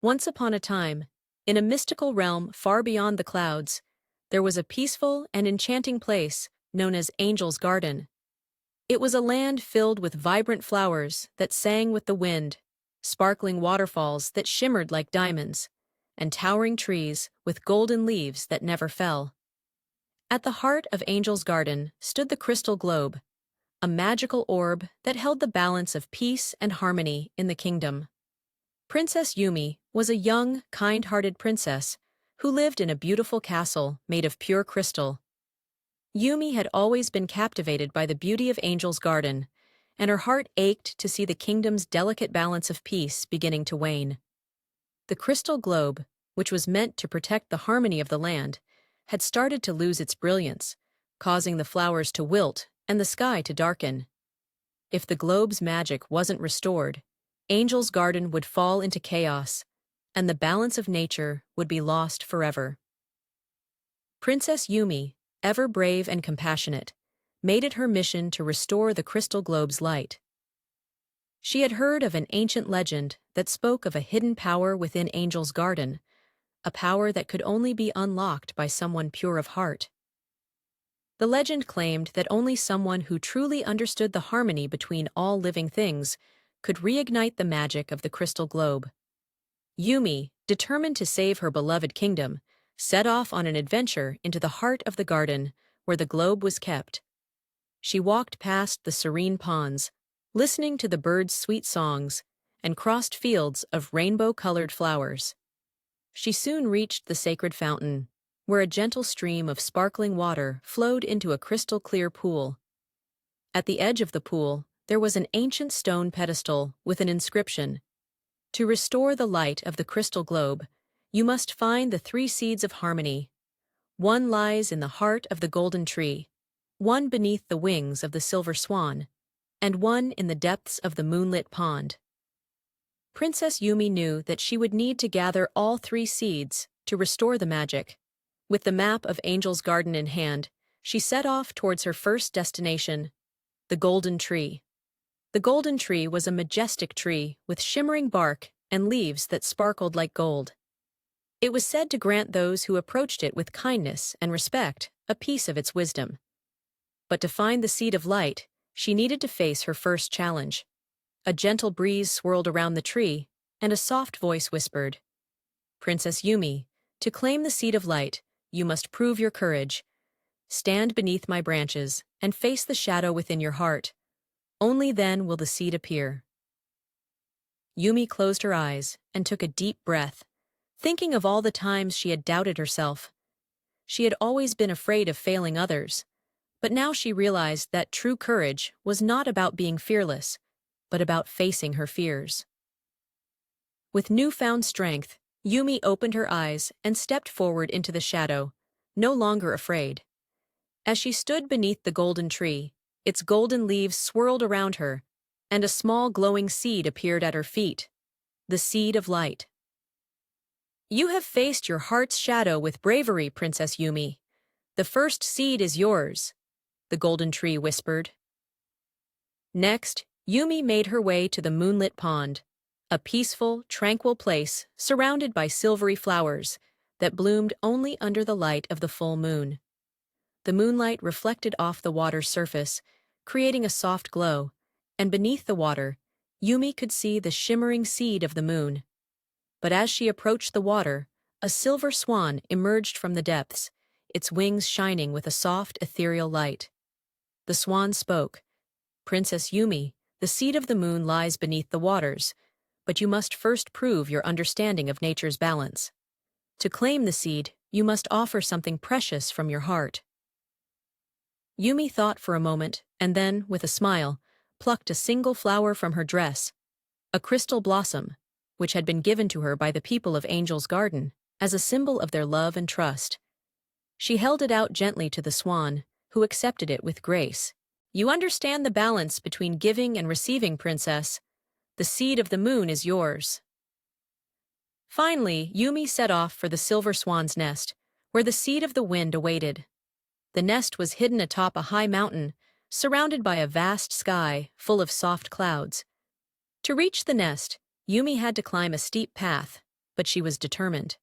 Once upon a time, in a mystical realm far beyond the clouds, there was a peaceful and enchanting place known as Angel's Garden. It was a land filled with vibrant flowers that sang with the wind, sparkling waterfalls that shimmered like diamonds, and towering trees with golden leaves that never fell. At the heart of Angel's Garden stood the crystal globe, a magical orb that held the balance of peace and harmony in the kingdom. Princess Yumi was a young, kind-hearted princess who lived in a beautiful castle made of pure crystal. Yumi had always been captivated by the beauty of Angel's Garden, and her heart ached to see the kingdom's delicate balance of peace beginning to wane. The crystal globe, which was meant to protect the harmony of the land, had started to lose its brilliance, causing the flowers to wilt and the sky to darken. If the globe's magic wasn't restored, Angel's Garden would fall into chaos, and the balance of nature would be lost forever. Princess Yumi, ever brave and compassionate, made it her mission to restore the crystal globe's light. She had heard of an ancient legend that spoke of a hidden power within Angel's Garden, a power that could only be unlocked by someone pure of heart. The legend claimed that only someone who truly understood the harmony between all living things could reignite the magic of the crystal globe. Yumi, determined to save her beloved kingdom, set off on an adventure into the heart of the garden where the globe was kept. She walked past the serene ponds, listening to the birds' sweet songs, and crossed fields of rainbow-colored flowers. She soon reached the sacred fountain, where a gentle stream of sparkling water flowed into a crystal-clear pool. At the edge of the pool, there was an ancient stone pedestal with an inscription: "To restore the light of the crystal globe, you must find the 3 seeds of harmony. One lies in the heart of the golden tree, one beneath the wings of the silver swan, and one in the depths of the Moonlit Pond." Princess Yumi knew that she would need to gather all 3 seeds to restore the magic. With the map of Angel's Garden in hand, she set off towards her first destination, the Golden Tree. The Golden Tree was a majestic tree with shimmering bark and leaves that sparkled like gold. It was said to grant those who approached it with kindness and respect a piece of its wisdom. But to find the seed of light, she needed to face her first challenge. A gentle breeze swirled around the tree, and a soft voice whispered, "Princess Yumi, to claim the seed of light, you must prove your courage. Stand beneath my branches and face the shadow within your heart. Only then will the seed appear." Yumi closed her eyes and took a deep breath, thinking of all the times she had doubted herself. She had always been afraid of failing others, but now she realized that true courage was not about being fearless, but about facing her fears. With newfound strength, Yumi opened her eyes and stepped forward into the shadow, no longer afraid. As she stood beneath the golden tree, its golden leaves swirled around her, and a small glowing seed appeared at her feet, the seed of light. "You have faced your heart's shadow with bravery, Princess Yumi. The first seed is yours," the golden tree whispered. Next, Yumi made her way to the Moonlit Pond, a peaceful, tranquil place surrounded by silvery flowers that bloomed only under the light of the full moon. The moonlight reflected off the water's surface, creating a soft glow, and beneath the water, Yumi could see the shimmering seed of the moon. But as she approached the water, a silver swan emerged from the depths, its wings shining with a soft, ethereal light. The swan spoke, "Princess Yumi, the seed of the moon lies beneath the waters, but you must first prove your understanding of nature's balance. To claim the seed, you must offer something precious from your heart." Yumi thought for a moment, and then, with a smile, plucked a single flower from her dress, a crystal blossom, which had been given to her by the people of Angel's Garden as a symbol of their love and trust. She held it out gently to the swan, who accepted it with grace. "You understand the balance between giving and receiving, princess. The seed of the moon is yours." Finally, Yumi set off for the silver swan's nest, where the seed of the wind awaited. The nest was hidden atop a high mountain, surrounded by a vast sky full of soft clouds. To reach the nest, Yumi had to climb a steep path, but she was determined.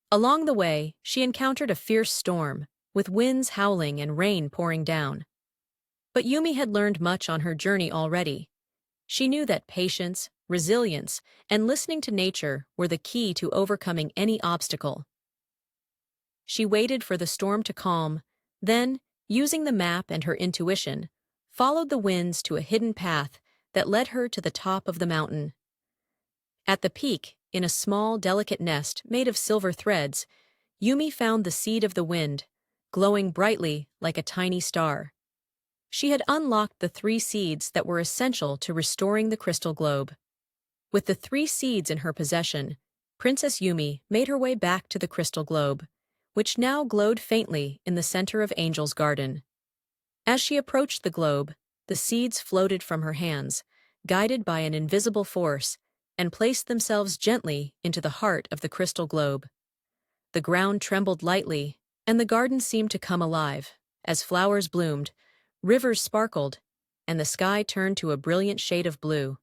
Along the way, she encountered a fierce storm, with winds howling and rain pouring down. But Yumi had learned much on her journey already. She knew that patience, resilience, and listening to nature were the key to overcoming any obstacle. She waited for the storm to calm, then, using the map and her intuition, followed the winds to a hidden path that led her to the top of the mountain. At the peak, in a small, delicate nest made of silver threads, Yumi found the seed of the wind, glowing brightly like a tiny star. She had unlocked the 3 seeds that were essential to restoring the crystal globe. With the 3 seeds in her possession, Princess Yumi made her way back to the crystal globe, which now glowed faintly in the center of Angel's garden. As she approached the globe, the seeds floated from her hands, guided by an invisible force, and placed themselves gently into the heart of the crystal globe. The ground trembled lightly, and the garden seemed to come alive. As flowers bloomed, rivers sparkled, and the sky turned to a brilliant shade of blue.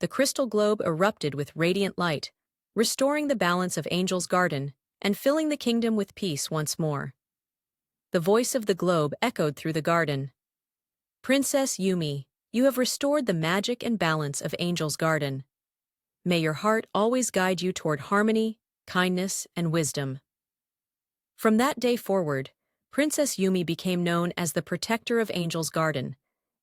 The crystal globe erupted with radiant light, restoring the balance of Angel's garden and filling the kingdom with peace once more. The voice of the globe echoed through the garden. "Princess Yumi, you have restored the magic and balance of Angel's garden. May your heart always guide you toward harmony, kindness, and wisdom." From that day forward, Princess Yumi became known as the protector of Angel's garden,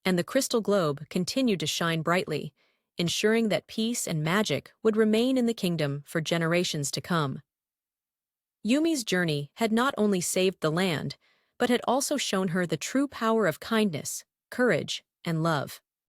and the crystal globe continued to shine brightly, ensuring that peace and magic would remain in the kingdom for generations to come. Yumi's journey had not only saved the land, but had also shown her the true power of kindness, courage, and love.